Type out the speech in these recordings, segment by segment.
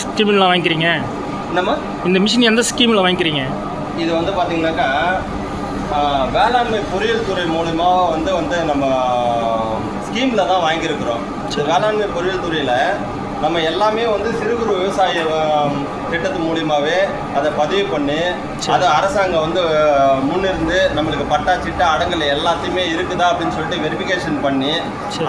ஸ்கீமில் வாங்கிக்கிறீங்க? என்னம்மா இந்த மிஷின் எந்த ஸ்கீமில் வாங்கிக்கிறீங்க? இது வந்து பார்த்தீங்கன்னாக்கா வேளாண்மை பொறியியல் துறை மூலிமா வந்து நம்ம ஸ்கீமில் தான் வாங்கியிருக்கிறோம். வேளாண்மை பொறியியல் துறையில் நம்ம எல்லாமே வந்து சிறு குறு விவசாய திட்டத்து மூலியமாகவே அதை பதிவு பண்ணி அதை அரசாங்கம் வந்து முன்னிருந்து நம்மளுக்கு பட்டா சிட்டா அடங்கல் எல்லாத்தையுமே இருக்குதா அப்படின்னு சொல்லிட்டு வெரிஃபிகேஷன் பண்ணி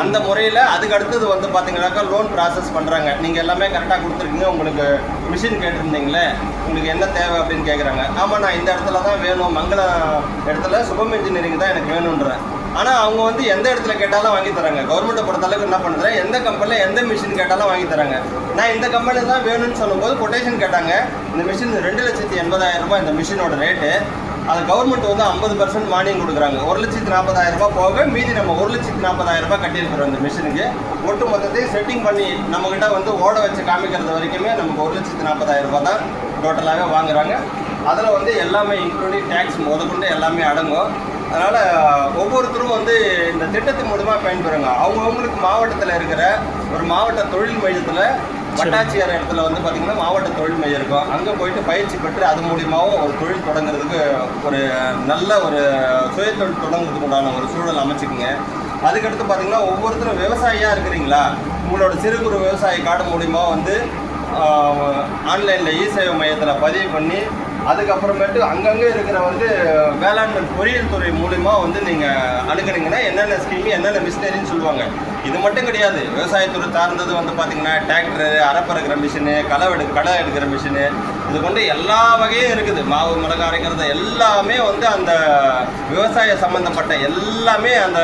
அந்த முறையில் அதுக்கு அடுத்தது வந்து பார்த்தீங்கன்னாக்கா லோன் ப்ராசஸ் பண்ணுறாங்க. நீங்கள் எல்லாமே கரெக்டாக கொடுத்துருக்கீங்க, உங்களுக்கு மிஷின் கேட்டிருந்தீங்களே, உங்களுக்கு என்ன தேவை அப்படின்னு கேட்குறாங்க. ஆமாம், நான் இந்த இடத்துல தான் வேணும், மங்களம் இடத்துல சுபம் இன்ஜினியரிங் தான் எனக்கு வேணுன்றேன். ஆனால் அவங்க வந்து எந்த இடத்துல கேட்டாலும் வாங்கி தராங்க. கவர்மெண்ட்டை பொறுத்தளவுக்கு என்ன பண்ணுறேன், எந்த கம்பெனியில் எந்த மிஷின் கேட்டாலும் வாங்கி தராங்க. நான் இந்த கம்பெனி தான் வேணும்னு சொல்லும்போது கொட்டேஷன் கேட்டாங்க. இந்த மிஷின் 2,80,000 ரூபாய் இந்த மிஷினோட ரேட்டு. அது கவர்மெண்ட் வந்து 50% மானியம் கொடுக்குறாங்க. 1,40,000 ரூபாய் போக மீதி நம்ம 1,40,000 ரூபாய் கட்டியிருக்கிறோம் இந்த மிஷினுக்கு. ஒட்டு மொத்தத்தையும் செட்டிங் பண்ணி நம்மக்கிட்ட வந்து ஓட வச்சு காமிக்கிறது வரைக்குமே நமக்கு 1,40,000 ரூபாய் தான் டோட்டலாகவே வாங்குறாங்க. அதில் வந்து எல்லாமே இன்க்ளூடிங் டேக்ஸ் முதற்கொண்டு எல்லாமே அடங்கும். அதனால் ஒவ்வொருத்தரும் வந்து இந்த திட்டத்தின் மூலமாக பயன்பெறுங்க. அவங்கவுங்களுக்கு மாவட்டத்தில் இருக்கிற ஒரு மாவட்ட தொழில் மையத்தில் வட்டாட்சியர் இடத்துல வந்து பார்த்திங்கன்னா மாவட்ட தொழில் மையம் இருக்கும். அங்கே போயிட்டு பயிற்சி பெற்று அது மூலியமாகவும் ஒரு தொழில் தொடங்குறதுக்கு ஒரு நல்ல ஒரு சுயதொழில் தொடங்குறதுக்கு உண்டான ஒரு சூழல் அமைச்சிக்குங்க. அதுக்கடுத்து பார்த்திங்கன்னா ஒவ்வொருத்தரும் விவசாயியாக இருக்கிறீங்களா, உங்களோட சிறு குறு விவசாய கார்டு மூலிமா வந்து ஆன்லைனில் இ-சேவை மையத்தில் பதிவு பண்ணி அதுக்கப்புறமேட்டு அங்கங்கே இருக்கிற வந்து வேளாண்மை பொறியியல் துறை மூலிமா வந்து நீங்கள் அணுகுனீங்கன்னா என்னென்ன ஸ்கீமு என்னென்ன மிஷினரின்னு சொல்லுவாங்க. இது மட்டும் கிடையாது, விவசாயத்துறை சார்ந்தது வந்து பார்த்திங்கன்னா டிராக்டரு, அரைப்பறக்கிற மிஷினு, களை எடுக்கிற மிஷினு, இது கொண்டு எல்லா வகையும் இருக்குது. மாவு மிளகு அரைக்கிறது எல்லாமே வந்து அந்த விவசாய சம்மந்தப்பட்ட எல்லாமே அந்த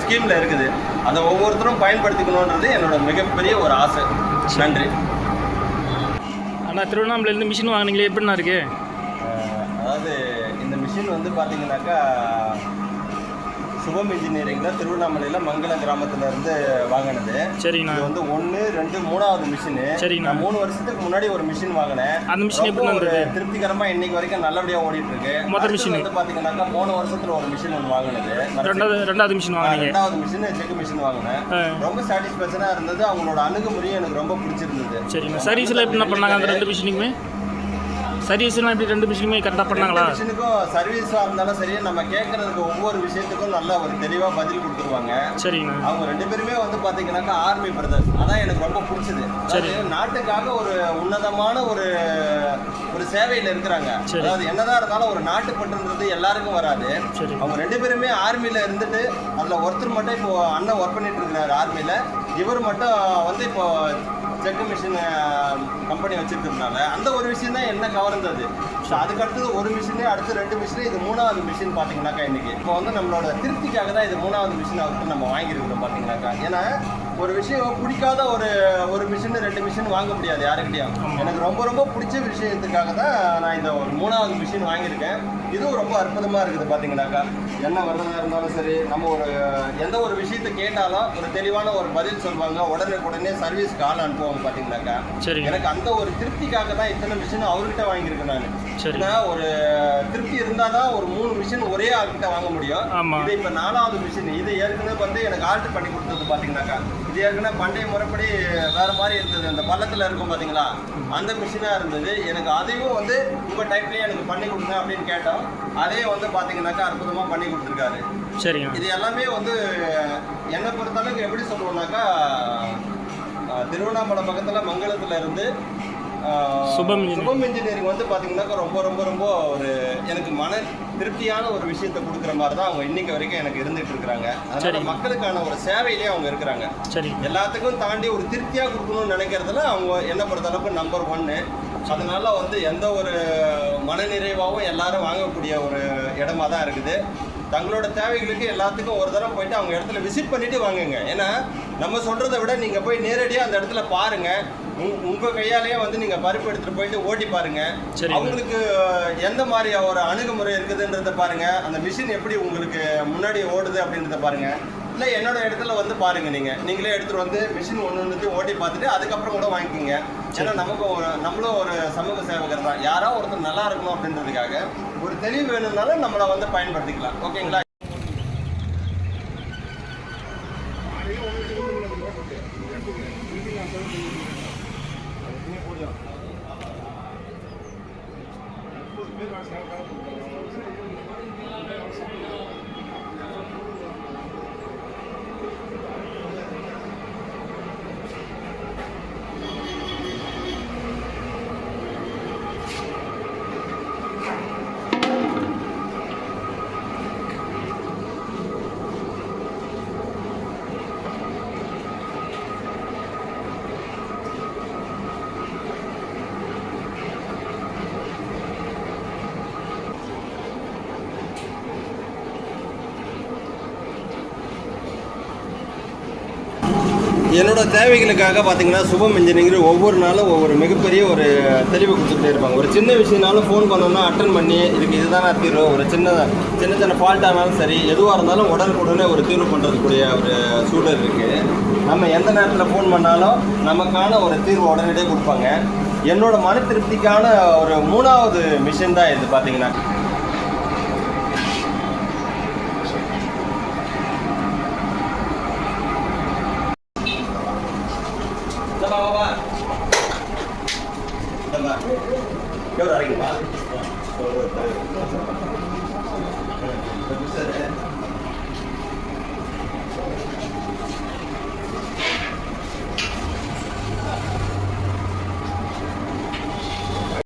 ஸ்கீமில் இருக்குது. அதை ஒவ்வொருத்தரும் பயன்படுத்திக்கணுன்றது என்னோட மிகப்பெரிய ஒரு ஆசை. நன்றி. ஆனால் திருவண்ணாமலையிலேருந்து மிஷின் வாங்கினீங்களே, எப்படின்னா இருக்குது? அதாவது இந்த மிஷின் வந்து பார்த்தீங்கன்னாக்கா சுபம் இன்ஜினியரிங் தான் திருவண்ணாமலையில் மங்களம் கிராமத்துலேருந்து வாங்கினது. சரிங்கண்ணா. இது வந்து 1, 2, 3வது மிஷினு. சரிங்கண்ணா. 3 வருஷத்துக்கு முன்னாடி ஒரு மிஷின் வாங்கினேன். அந்த மிஷின் எப்படி இருந்தது? திருப்திகரமாக இன்னைக்கு வரைக்கும் நல்லபடியாக ஓடிட்டு இருக்கு. மொத்த மிஷின் வந்து பார்த்தீங்கன்னாக்கா 3 வருஷத்தில் ஒரு மிஷின் ஒன்று வாங்கினது. ரெண்டாவது மிஷின் வாங்கினீங்க? ரெண்டாவது மிஷின் செக் மிஷின் வாங்கினேன். ரொம்ப சாட்டிஸ்ஃபேக்ஷனாக இருந்தது. அவங்களோட அணுகுமுறையும் எனக்கு ரொம்ப பிடிச்சிருந்தது. சரிங்க. சர்வீஸில் எப்படி பண்ணாங்க அந்த 2 மிஷினுக்குமே? சர்வீஸ்லாம் எப்படி 2 மிஷினுமே கரெக்டாக பண்ணாங்களா? மிஷினுக்கும் சர்வீஸாக இருந்தாலும் சரி, நம்ம கேட்கறதுக்கு ஒவ்வொரு விஷயத்துக்கும் நல்ல ஒரு தெளிவாக பதில் கொடுத்துருவாங்க. சரிங்க. அவங்க 2 பேருமே வந்து பார்த்தீங்கன்னாக்கா ஆர்மி பிரதர்ஸ். அதான் எனக்கு ரொம்ப பிடிச்சது. சரி, நாட்டுக்காக ஒரு உன்னதமான ஒரு சேவையில் இருக்கிறாங்க. அதாவது என்னதான் இருந்தாலும் ஒரு நாட்டுப்பற்றுன்றது எல்லாருக்கும் வராது. அவங்க 2 பேருமே ஆர்மியில் இருந்துட்டு அதில் ஒருத்தர் மட்டும் இப்போ அண்ணன் ஒர்க் பண்ணிட்டு இருக்கிறாரு ஆர்மியில். இவர் மட்டும் வந்து இப்போ செக் மிஷின் கம்பெனி வச்சுருக்கிறதுனால அந்த ஒரு விஷயம் தான் என்ன கவர்ந்தது. ஸோ அதுக்கு அடுத்தது ஒரு மிஷினு, அடுத்து 2 மிஷினு, இது 3வது மிஷின் பார்த்தீங்கன்னாக்கா இன்றைக்கி இப்போ வந்து நம்மளோட திருப்திக்காக தான் இது 3வது மிஷின் அவருக்கு நம்ம வாங்கியிருக்கிறோம் பார்த்தீங்கன்னாக்கா. ஏன்னா ஒரு விஷயம் பிடிக்காத ஒரு மிஷின் 2 மிஷின் வாங்க முடியாது யாருக்கிட்டையும். எனக்கு ரொம்ப ரொம்ப பிடிச்ச விஷயத்துக்காக தான் நான் இந்த ஒரு 3வது மிஷின் வாங்கியிருக்கேன். இதுவும் ரொம்ப அற்புதமாக இருக்குது பார்த்தீங்கன்னாக்கா. என்ன வரதாக இருந்தாலும் சரி, நம்ம ஒரு எந்த ஒரு விஷயத்தை கேட்டாலும் ஒரு தெளிவான ஒரு பதில் சொல்லுவாங்க. உடனே சர்வீஸ்க்கு ஆள் அனுப்புவாங்க பார்த்தீங்கன்னாக்கா. எனக்கு அந்த ஒரு திருப்திக்காக தான் இத்தனை மிஷின் அவர்கிட்ட வாங்கியிருக்கேன் நான். ஏன்னா ஒரு திருப்தி இருந்தால் தான் ஒரு 3 மிஷின் ஒரே ஆள்கிட்ட வாங்க முடியும். இது இப்போ 4வது மிஷின். இது ஏற்கனவே வந்து எனக்கு ஆல்ட்ரு பண்ணி கொடுத்தது பார்த்தீங்கன்னாக்கா. இது ஏற்கனவே பண்டைய முறைப்படி வேறு மாதிரி இருந்தது. அந்த பள்ளத்தில் இருக்கும் பார்த்தீங்களா, அந்த மிஷினாக இருந்தது. எனக்கு அதையும் வந்து உங்கள் டைப்லேயே எனக்கு பண்ணி கொடுங்க அப்படின்னு கேட்டோம். அதே வந்து பார்த்தீங்கன்னாக்கா அற்புதமாக பண்ணி கொடுத்துருக்காரு. சரிங்க. இது எல்லாமே வந்து என்னை பொறுத்தளவுக்கு எப்படி சொல்லுவோம்னாக்கா, திருவண்ணாமலை பக்கத்தில் மங்களத்தில் இருந்து சுபம் இன்ஜினியரிங் வந்து பார்த்தீங்கன்னாக்கா ரொம்ப ரொம்ப ரொம்ப ஒரு எனக்கு மன திருப்தியான ஒரு விஷயத்தை கொடுக்குற மாதிரி தான் அவங்க இன்னைக்கு வரைக்கும் எனக்கு இருந்துட்டு இருக்கிறாங்க. அதனால மக்களுக்கான ஒரு சேவையிலேயே அவங்க இருக்கிறாங்க. எல்லாத்துக்கும் தாண்டி ஒரு திருப்தியாக கொடுக்கணும்னு நினைக்கிறதுல அவங்க என்ன பொறுத்தளவுக்கு நம்பர் 1. அதனால வந்து எந்த ஒரு மனநிறைவாகவும் எல்லாரும் வாங்கக்கூடிய ஒரு இடமா தான் இருக்குது. தங்களோட தேவைகளுக்கு எல்லாத்துக்கும் ஒரு தடவை போயிட்டு அவங்க இடத்துல விசிட் பண்ணிட்டு வாங்குங்க. ஏன்னா நம்ம சொல்கிறத விட நீங்கள் போய் நேரடியாக அந்த இடத்துல பாருங்கள். உங்கள் கையாலேயே வந்து நீங்கள் பருப்பு எடுத்துகிட்டு போயிட்டு ஓட்டி பாருங்கள். அவங்களுக்கு எந்த மாதிரி ஒரு அணுகுமுறை இருக்குதுன்றத பாருங்கள். அந்த மிஷின் எப்படி உங்களுக்கு முன்னாடி ஓடுது அப்படின்றத பாருங்கள். இல்லை என்னோட இடத்துல வந்து பாருங்கள். நீங்களே எடுத்துகிட்டு வந்து மிஷின் ஒன்றுத்தையும் ஓட்டி பார்த்துட்டு அதுக்கப்புறம் கூட வாங்கிக்கிங்க. ஏன்னா நம்மளும் ஒரு சமூக சேவகர் தான். யாரோ ஒருத்தர் நல்லா இருக்கணும் அப்படின்றதுக்காக ஒரு தெளிவு வேணும்னாலும் நம்மளை வந்து பயன்படுத்திக்கலாம். ஓகேங்களா? என்னோட தேவைகளுக்காக பார்த்தீங்கன்னா சுபம் இன்ஜினியரிங் ஒவ்வொரு நாளும் ஒவ்வொரு மிகப்பெரிய ஒரு தெளிவு கொடுத்துட்டே இருப்பாங்க. ஒரு சின்ன விஷயம்னாலும் ஃபோன் பண்ணோன்னா அட்டன் பண்ணி இதுக்கு இதுதானே தீர்வு, ஒரு சின்ன சின்ன ஃபால்ட்டானாலும் சரி எதுவாக இருந்தாலும் உடனுக்குடனே ஒரு தீர்வு பண்ணுறதுக்குரிய ஒரு சூழல் இருக்குது. நம்ம எந்த நேரத்தில் ஃபோன் பண்ணாலும் நமக்கான ஒரு தீர்வு உடனடியே கொடுப்பாங்க. என்னோட மன திருப்திக்கான ஒரு 3வது மிஷின் தான் இது பார்த்தீங்கன்னா. எவ்வளோ அரைக்குமா?